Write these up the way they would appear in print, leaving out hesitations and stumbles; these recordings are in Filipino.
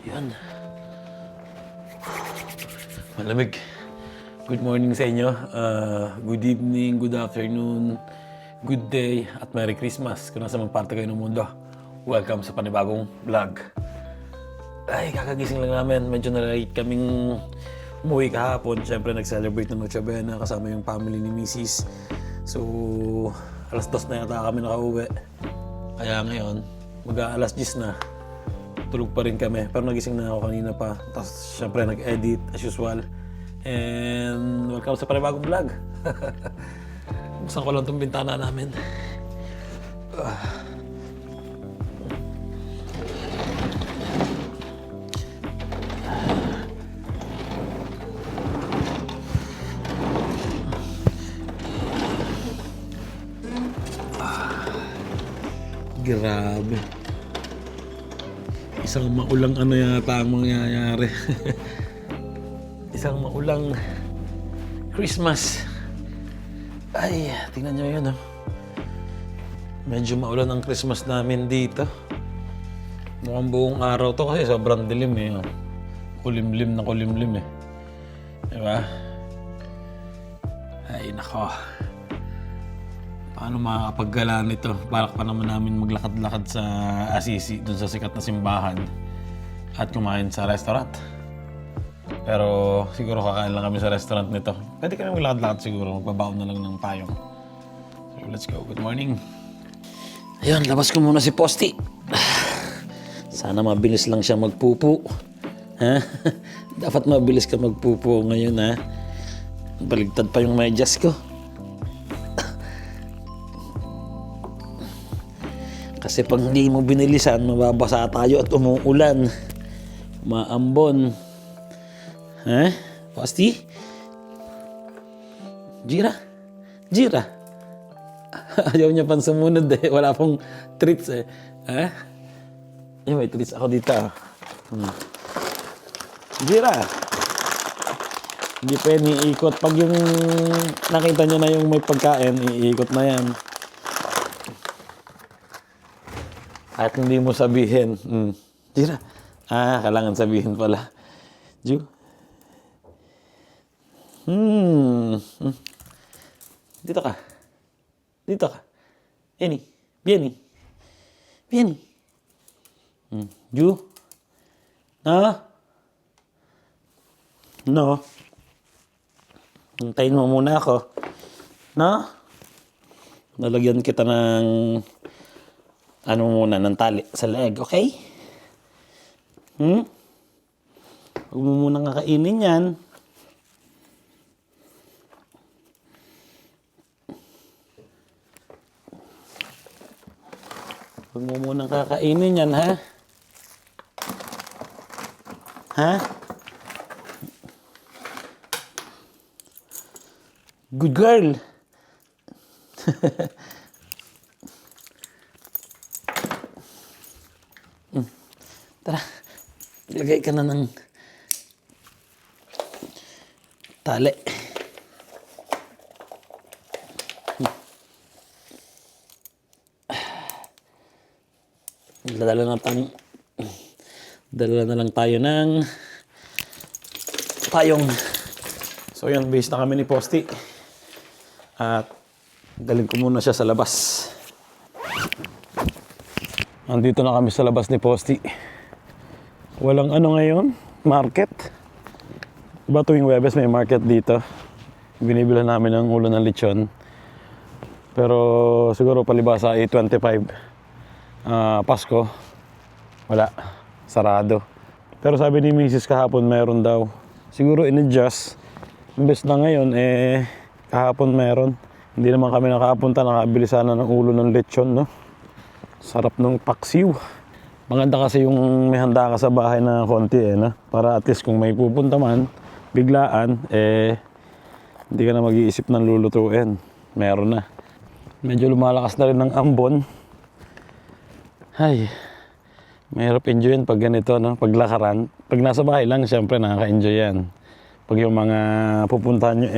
Yan. Malamig. Good morning sa inyo. Good evening, good afternoon, good day, at Merry Christmas. Kung nasa mang parte kayo ng mundo, welcome sa panibagong vlog. Ay, kakagising lang namin. Medyo na-late kaming umuwi kahapon. Siyempre, nag-celebrate ng Noche Buena kasama yung family ni Mrs. So, alas 2 na yata kami nakauwi. Kaya ngayon, mag-aalas 10 na. Tulog pa rin kami. Pero nagising na ako kanina pa. Tapos, siyempre, nag-edit as usual. And welcome sa panibagong vlog. Buksan ko lang itong bintana namin. Grabe. Isang maulang ano yata ang mangyayari. Isang maulang Christmas. Ay, tingnan nyo yun, oh. Medyo maulan ang Christmas namin dito. Mukhang buong araw to kasi sobrang dilim eh. Oh. Kulimlim na kulimlim eh. Diba? Ay, nako. Paano makakapaggala nito? Balak pa naman namin maglakad-lakad sa Assisi, dun sa sikat na simbahan. At kumain sa restaurant. Pero siguro kakain lang kami sa restaurant nito. Pwede kami maglakad-lakad siguro. Magbabaon na lang ng payong. So let's go. Good morning. Ayun, labas ko muna si Posty. Sana mabilis lang siya magpupo. Ha? Dapat mabilis ka magpupo ngayon, ha? Baligtad pa yung medyas ko. Kasi pag hindi mo binilisan, mababasa tayo at umuulan. Maambon. Ha? Posty? Jira? Jira? Ayaw niya pang sumunod eh. Wala pong treats eh. Ha? Eh, may treats ako dito. Jira? Hindi pa yan iikot. Pag yung nakita niya na yung may pagkain, iikot na yan. At hindi mo sabihin. Jira? Kailangan sabihin pala. Ju? Dito ka. Dito ka. Vieni. Vieni. Vieni. Ju? No? No? Hintayin mo muna ako. No? Nalagyan kita ng ano muna, ng tali sa leeg, okay? Huwag mo muna kakainin yan. Huwag mo muna kakainin yan, ha? Ha? Good girl. Tara, ilagay ka na ng tali. Dala na lang tayo ng payong. So yan, base na kami ni Posty. At dalhin ko muna siya sa labas. Nandito na kami sa labas ni Posty. Walang ano ngayon, market. Diba tuwing Webes may market dito. Binibilan namin ng ulo ng lechon. Pero siguro palibasa 8:25. Pasko. Wala. Sarado. Pero sabi ni Mrs. kahapon meron daw. Siguro in-adjust. Imbes na ngayon, kahapon meron. Hindi naman kami nakapunta, nakabili sana ng ulo ng lechon, no? Sarap ng paksiw. Maganda kasi yung may handa ka sa bahay na konti no? Para at least kung may pupunta man, biglaan, hindi ka na mag-iisip ng lulutuin. Meron na. Medyo lumalakas na rin ng ambon. Ay, mahirap enjoyin pag ganito, no? Pag lakaran. Pag nasa bahay lang, syempre nakaka-enjoy yan. Pag yung mga pupuntahan nyo,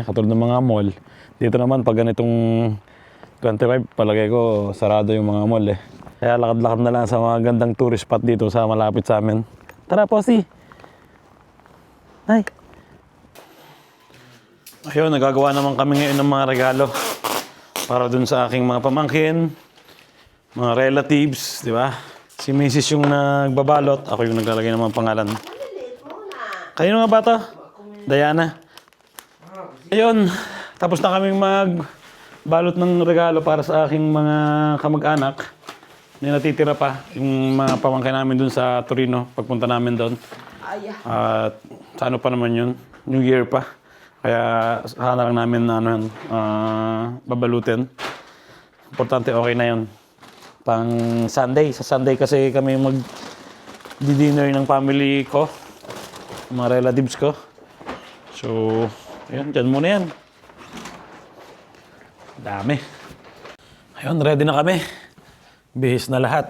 katulad ng mga mall, dito naman pag ganitong 25, palagay ko sarado yung mga mall eh. Kaya lakad-lakad na lang sa mga gandang tourist spot dito sa malapit sa amin. Tara, Posi. Ay. Ayun, nagagawa naman kami ngayon ng mga regalo para dun sa aking mga pamangkin, mga relatives, di ba? Si Mrs. yung nagbabalot, ako yung naglalagay ng mga pangalan. Kayo nga bata? Diana. Ayun, tapos na kaming magbalot ng regalo para sa aking mga kamag-anak. May natitira pa yung mga pamangkin namin dun sa Torino, pagpunta namin doon. At sa ano pa naman yun, New Year pa. Kaya sana lang namin babalutin. Importante okay na yun. Pang Sunday. Sa Sunday kasi kami mag-dinner ng family ko. Mga relatives ko. So, ayun, dyan muna yan. Dami. Ayun, ready na kami. Bihis na lahat.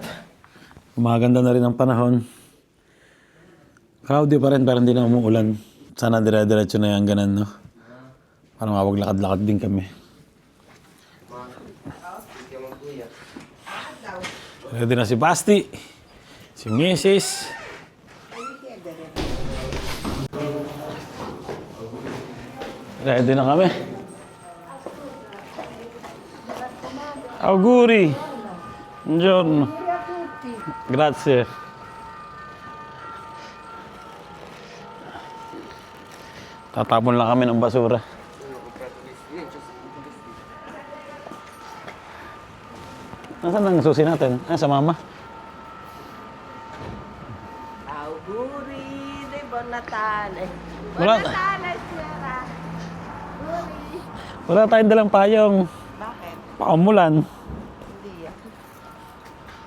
Maganda na rin ang panahon. Cloudy pa rin, pero hindi na umuulan. Sana dire-diretso na yan, ganun, no? Para mawaglakad-lakad din kami. Ready na si Basti, si Mrs. Ready na kami. Auguri. Buongiorno. Grazie. Tatapon lang kami ng basura. Nasaan ang susi natin? Sa mama. Auguri di Buon Natale. Wala. Buon Natale, Sierra. Auguri. Wala tayong dalang payong. Bakit? Paumulan. Hindi yan.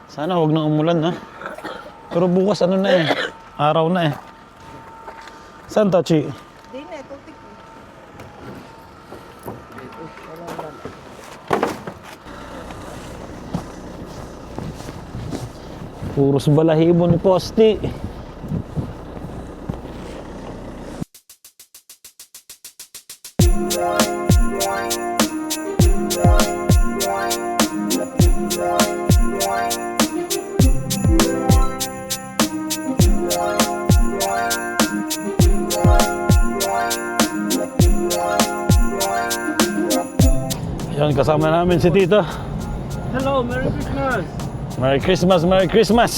Sana huwag nang umulan, ha? Pero bukas ano na eh. Araw na eh. Saan to, Chi? Di na, tutik. Puros balahibo ni Posti. Yan, kasama namin si Tito. Hello, Merry Christmas! Merry Christmas, Merry Christmas!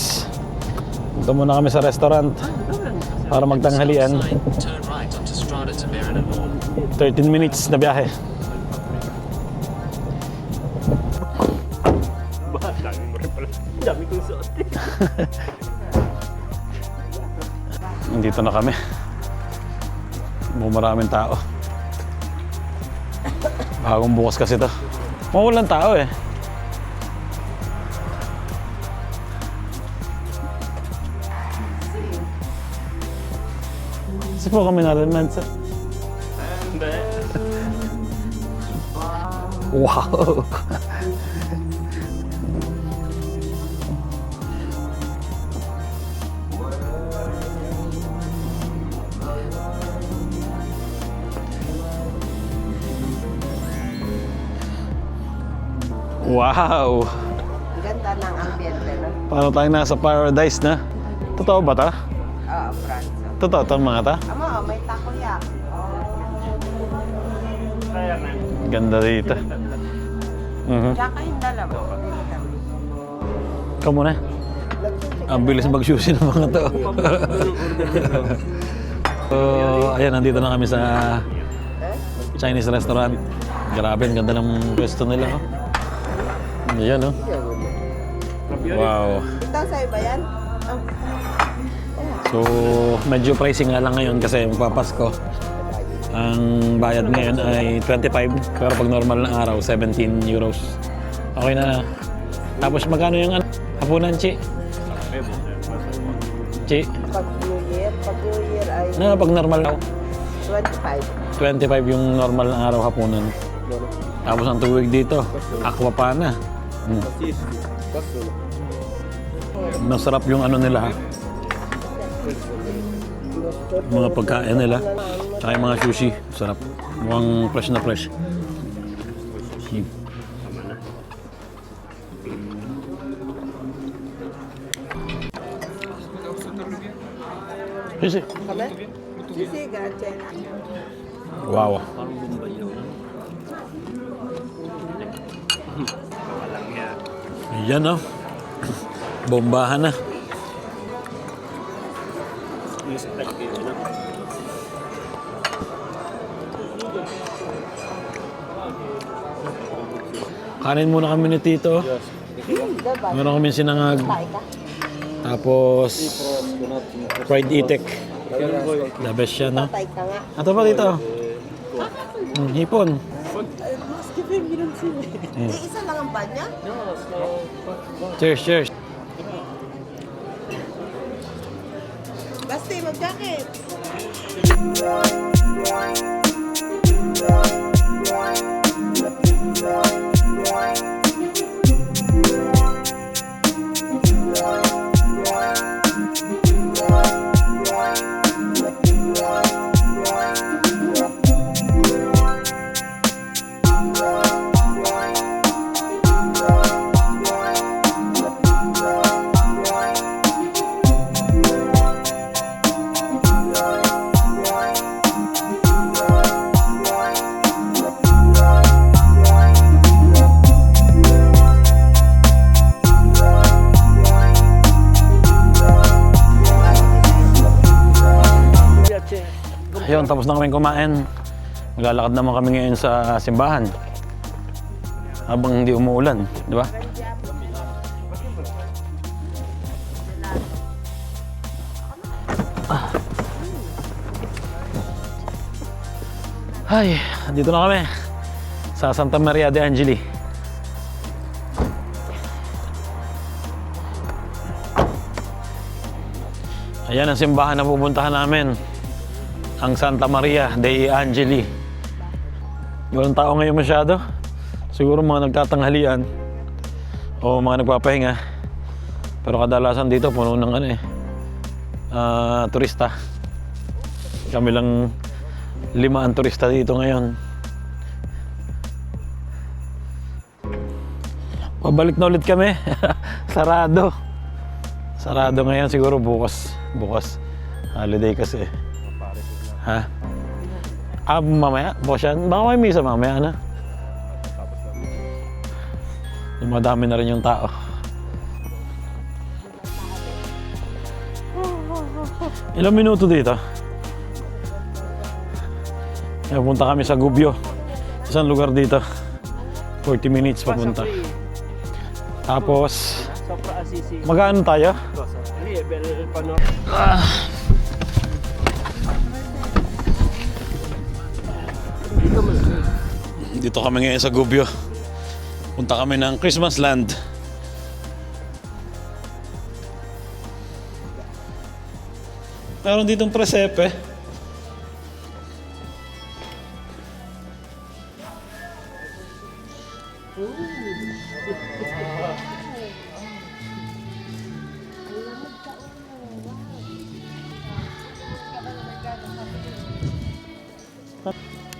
Punta muna kami sa restaurant para magtanghalian. 13 minutes na biyahe. Dami mo rin pala. Dami kong suot. Nandito na kami. Maraming tao. Bagong bukas kasi ito. Mawalan tao eh. Kasi po kami narinig sa... Hindi. Wow! Wow! Ang ganda ng ambiente, no? Parang tayong nasa paradise na. Totoo ba ta? Oo, France. Totoo ito mga ta? Amo, may takoyaki. Kaya na. Ganda dito. Tsaka yung dalawa. Ikaw muna. Ang bilis mag-sushi ng mga to. So, ayan, nandito na kami sa Chinese restaurant. Grabe, ang ganda ng pwesto nila. Oh. Ayan, oh. Wow. Ito sa'yo ba yan? So, medyo pricing nga lang ngayon kasi magpapasko. Ang bayad ngayon ay 25, pero pag normal na araw, 17 euros. Okay na. Tapos magkano yung hapunan, Chi? Chi? Pag New Year ay Na, pag normal daw. 25. 25 yung normal na araw hapunan. Tapos ang tuwig dito, aquapana. Masarap yung ano nila, ha? Mga pagkain nila. Tsaka yung mga sushi. Sarap. Mukhang fresh na fresh. Sisi. Kami? Sisiga, China. Wow. Parang Bombay yun. Walang yan. Ayan oh. Bombahan na. Yung sa tag yun, no? Kanin muna kami ni Tito. Diba? Meron kami sinangag. Tayo ka? Tapos fried itik. The best siya, no? Tayo ka nga. Ato pa dito. Hipon. Mas kipim, ginang sila. Isa lang ang banya? Cheers, cheers. Basta, mag-jacket. Ayun, tapos na kami kumain. Maglalakad naman kami ngayon sa simbahan. Habang hindi umuulan, di ba? Ay, dito na kami sa Santa Maria de Angeli. Ayan ang simbahan na pupuntahan namin. Ang Santa Maria de Angeli. Walang tao ngayon masyado. Siguro mga nagtatanghalian o mga nagpapahinga. Pero kadalasan dito puno ng turista. Kami lang 5 ang turista dito ngayon. Pabalik na ulit kami. Sarado. Sarado ngayon siguro bukas. Bukas. Holiday kasi. Ha? Mamaya? Bukas yan? Baka may misa mamaya na. Dumadami na rin yung tao. Ilang minuto dito? Pupunta kami sa Gubbio. Isang lugar dito. 40 minutes papunta. Tapos, Sopra Assisi. magkano tayo? Level Panor. Dito kami ngayon sa Gubbio. Punta kami ng Christmas Land. Meron ditong presepe.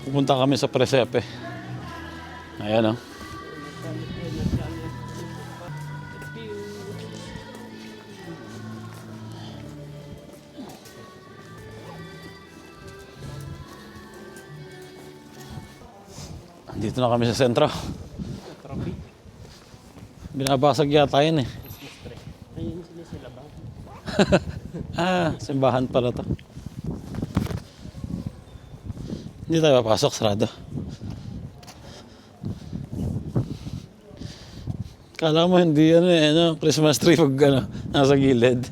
Pupunta kami sa presepe. Ayan o. Dito na kami sa sentro. Binabasag yata yun eh. Ayun sila sila ba? Simbahan pala to. Hindi tayo papasok, sarado. Kala mo hindi Christmas tree pag nasa gilid.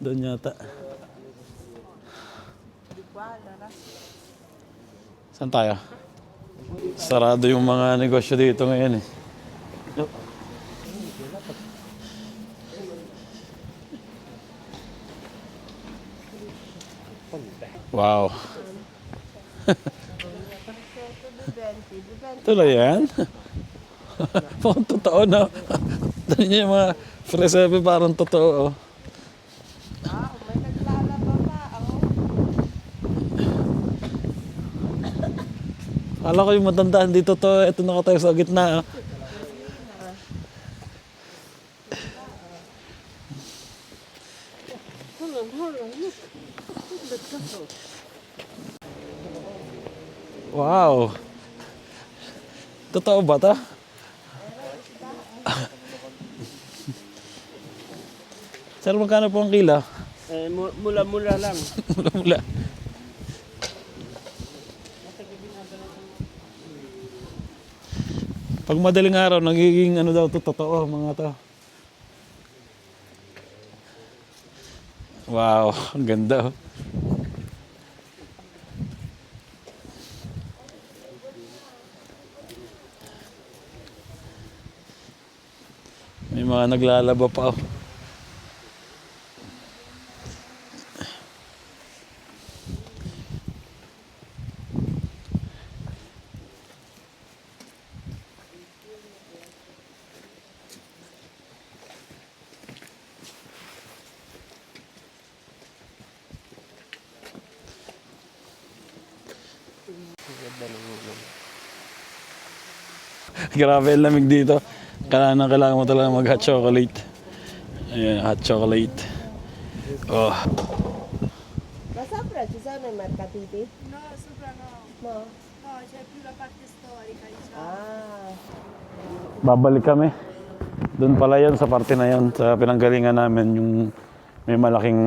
Doon yata. Saan tayo? Sarado yung mga negosyo dito ngayon eh. Wow. Tuloy yan? Parang totoo na. Dali niya yung mga presepe parang totoo. May naglalaba pa. Kala ko yung matanda, hindi totoo. Ito nakatayo sa gitna. Wow! Totoo ba to? Sir, magkano po ang kilo? Mula-mula lang. Mula-mula. Pag madaling araw, nagiging ano daw to, totoo mga to. Wow, ang ganda oh. May mga naglalaba pa oh. Grabe ang lamig dito. Kailangan mo talaga mag hot chocolate. Ayan, hot chocolate. Oh. Ma sopra ci sono i mercatiti? No, sopra no. No. No, c'è più la parte storica, diciamo. Ah. Babalik kami. Doon pala yun sa parte na yun. Sa pinanggalingan namin yung may malaking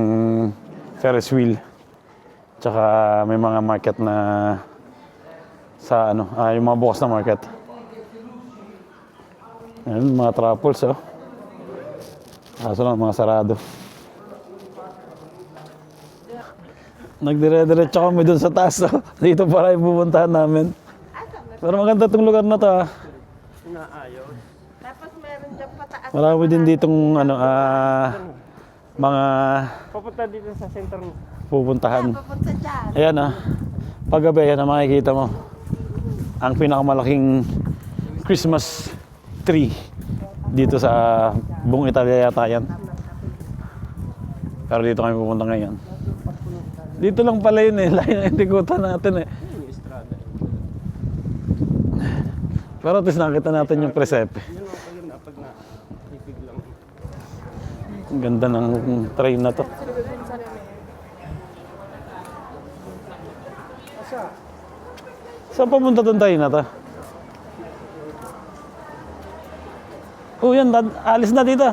Ferris wheel. Tsaka may mga market na sa ano, yung mga bukas na market. Ayan, mga truffles oh. Kaso lang, mga sarado. Nagdire-diretso kami doon sa taas oh. Dito para yung pupuntahan namin. Pero maganda itong lugar na to ah. Naayaw. Tapos meron dyan pataas. Marami din ditong ano, mga Papunta dito sa center mo. pupuntahan. Papunta dyan. Ayan ah. Paggabi, ayan ang makikita mo. Ang pinakamalaking Christmas tree dito sa buong Italia yata yan. Pero dito kami pupunta ngayon. Dito lang pala yun eh. Layo na itikutan natin eh. Yung estrada. Pero at least nakita natin yung presepe. Yun ang paganda pag na-ipig lang. Ang ganda ng train na to. Saan pamunta tong train na to? Oh, yan. Alis na dito.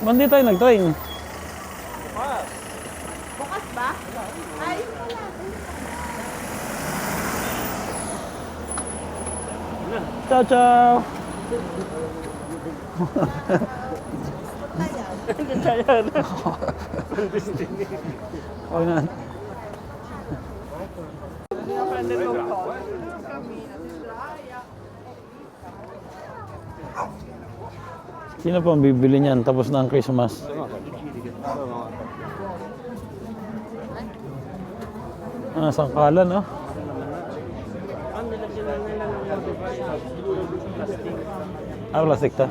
Mandi tayo nag-train. Bukas ba? Ay, wala. Ciao, ciao. Okay na. Sino po ang bibili niyan? Tapos na ang Christmas. Sangkalan, no? Ang nilagyan na nila ng plastic. Plastic to.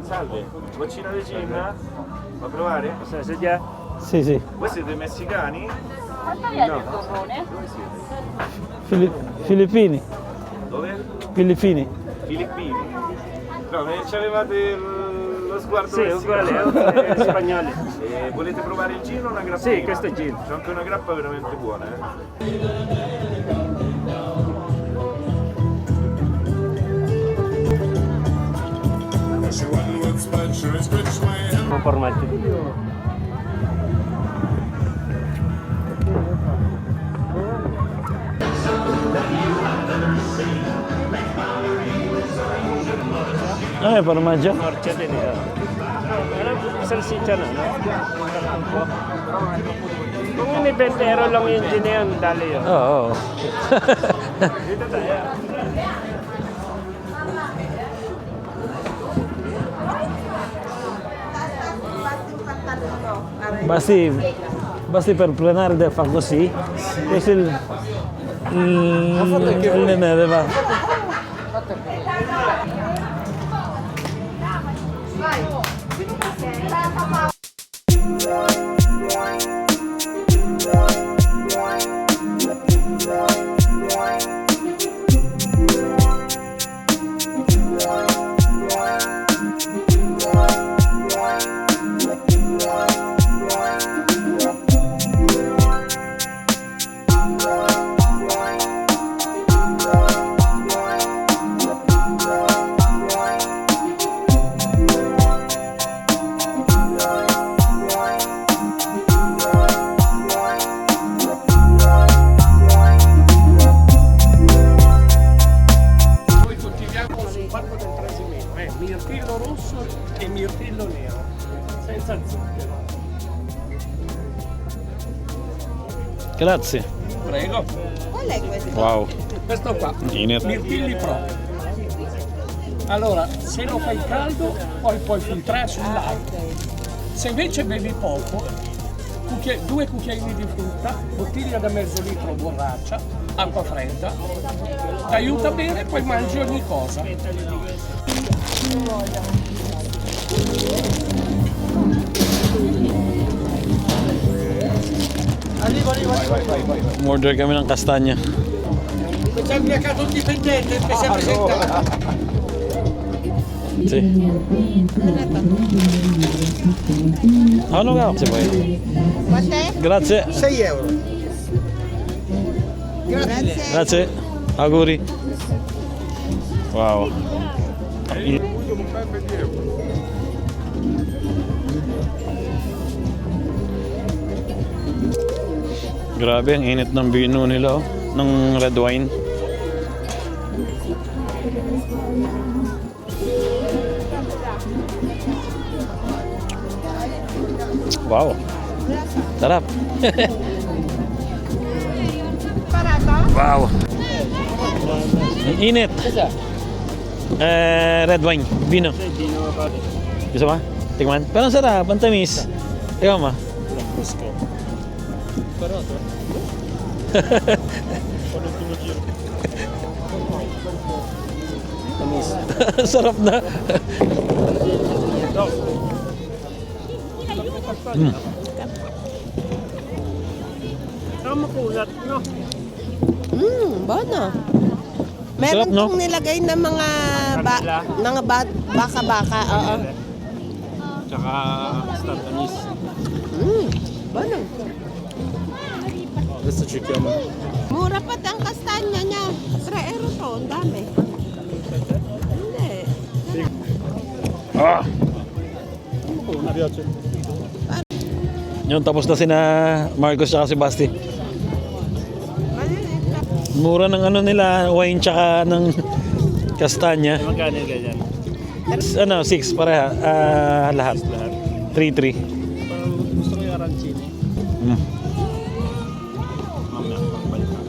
Salve, boccina di gin? Vuoi provare? Sa dyan. Sì, sì. Voi siete messicani? Filippini. Dove? Filippini. Filippini. No, ci avevate lo sguardo Sì, messicano. uguale, è spagnolo. Volete provare il gin o una grappa? Sì, questo è gin. C'è anche una grappa veramente buona, Ang formato. Ano yung formaggio? Norcia din eh. Salsiccia na, no? Kung may 20 euro lang yung gin na yan, dali yun. Oo. Dito tayo. Basti per plenare del fa così. Così il nene va. Grazie. Prego. Qual è questo? Wow. Questo qua. Init. Mirtilli Pro. Allora, se lo fai caldo, poi puoi filtrare sull'alto. Se invece bevi poco, 2 cucchiaini di frutta, bottiglia da mezzo litro borraccia, acqua fredda, ti aiuta bene, poi mangi ogni cosa. Order kami ng kastanya. C'è il mercato indipendente che si è presentato. Sì. Ano nga? Sì, poi. Quant'è? Grazie. 6 euro. Grazie. Grazie. Auguri. Wow. Grabe, ang init ng vino nila, oh, ng red wine. Wow. Sarap. Wow. Ang init. Red wine, vino. Gusto ba? Tikman? Pero ang sarap, ang tamis. Ikaw ma? Sarap na. Saka makulat, no? Bono. Meron Sarap, no? tong nilagay na mga baka-baka. Oo. Tsaka statanis. Bono. Adesso cerchiamo. Mura pa ang kastanya niya. 3 euro to. Ang dami. Hindi. Ah! Mi piace. Yun, tapos na sina Marcos at si Basti. Maliliit na. Mura ng ano nila, wine tsaka ng kastanya. Magkano yung ganyan? Ano, 6 pareha. Lahat. 3-3. Parang gusto ko yung arancini. Mamaya, pagbalik ako.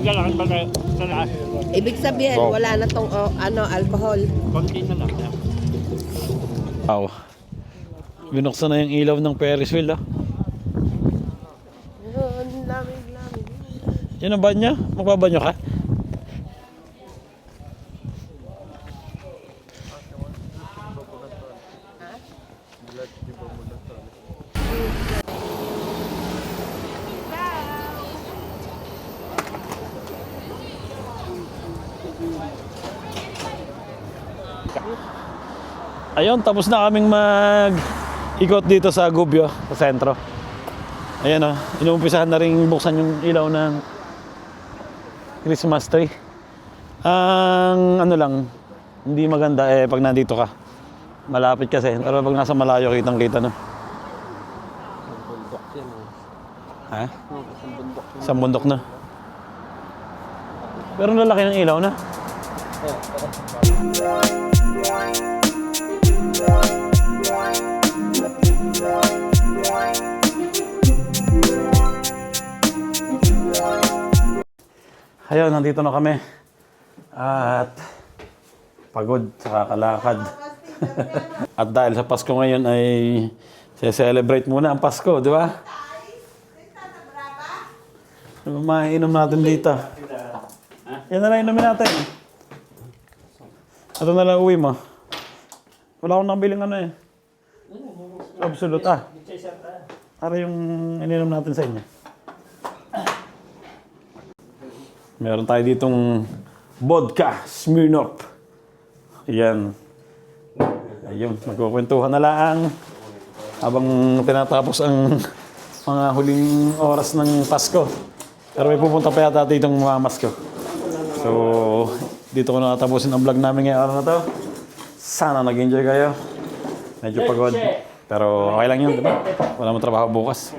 Lalakad ba kayo sa lahat? Ibig sabihin, Wow. wala na tong alcohol. Konti na lang. Wow. Binuksan na yung ilaw ng Ferris wheel, ah. Ang lamig. Yan ang banyo? Magbabanyo ka? Ayun, tapos na kaming ikot dito sa Gubbio, sa sentro. Ayan o, inumpisahan na rin buksan yung ilaw ng Christmas tree. Ang ano lang, hindi maganda pag nandito ka. Malapit kasi, pero pag nasa malayo kitang-kita no. Ha? Isang bundok na. Pero lalaki ng ilaw na. Ayun, nandito na kami. At pagod sa kalakad. At dahil sa Pasko ngayon ay celebrate muna ang Pasko, di ba? Mainom natin dito. Yan na lang inumin natin. Ito na lang uwi mo. Wala akong nakabiling ano eh. Absolute. Para yung ininom natin sa inyo. Meron tayo ditong vodka Smirnoff. Ayan. Ayun, magkukwentuhan na lang habang tinatapos ang mga huling oras ng Pasko. Pero may pupunta pa yata ditong mamasko. So, dito ko na natapusin ang vlog namin ngayong araw na to. Sana nag-enjoy kayo. Medyo pagod. Pero okay lang yun, di ba? Wala mong trabaho bukas.